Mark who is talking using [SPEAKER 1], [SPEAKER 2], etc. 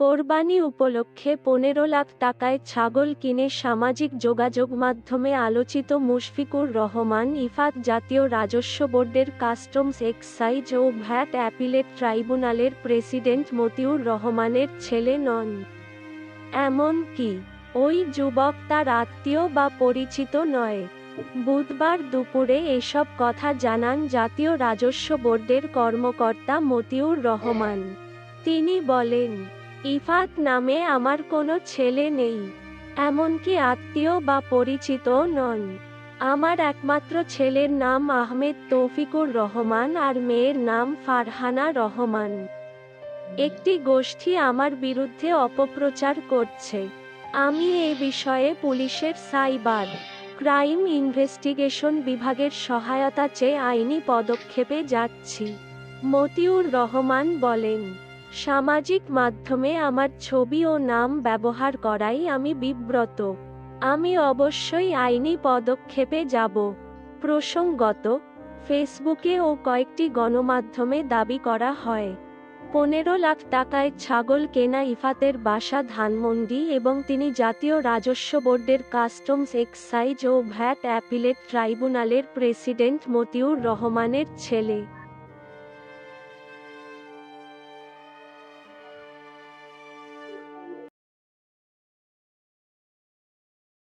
[SPEAKER 1] কোরবানি উপলক্ষে ১৫ লাখ টাকায় ছাগল কিনে সামাজিক যোগাযোগ মাধ্যমে আলোচিত মুশফিকুর রহমান ইফাত জাতীয় রাজস্ব বোর্ডের কাস্টমস এক্সাইজ ও ভ্যাট অ্যাপিলেট ট্রাইব্যুনালের প্রেসিডেন্ট মতিউর রহমানের ছেলে নন। এমনকি ওই যুবক তার আত্মীয় বা পরিচিত নয়। বুধবার দুপুরে এসব কথা জানান জাতীয় রাজস্ব বোর্ডের কর্মকর্তা মতিউর রহমান। তিনি বলেন, ইফাত নামে আমার কোনো ছেলে নেই, এমনকি আত্মীয় বা পরিচিতও নন। আমার একমাত্র ছেলের নাম আহমেদ তৌফিকুর রহমান আর মেয়ের নাম ফারহানা রহমান। একটি গোষ্ঠী আমার বিরুদ্ধে অপপ্রচার করছে। আমি এ বিষয়ে পুলিশের সাইবার ক্রাইম ইনভেস্টিগেশন বিভাগের সহায়তা চেয়ে আইনি পদক্ষেপে যাচ্ছি। মতিউর রহমান বলেন, সামাজিক মাধ্যমে আমার ছবি ও নাম ব্যবহার করায় আমি বিব্রত। আমি অবশ্যই আইনি পদক্ষেপে যাব। প্রসঙ্গত, ফেসবুকে ও কয়েকটি গণমাধ্যমে দাবি করা হয় ১৫ লাখ টাকায় ছাগল কেনা ইফাতের বাসা ধানমন্ডি এবং তিনি জাতীয় রাজস্ব বোর্ডের কাস্টমস এক্সাইজ ও ভ্যাট অ্যাপিলেট ট্রাইব্যুনালের প্রেসিডেন্ট মতিউর রহমানের ছেলে।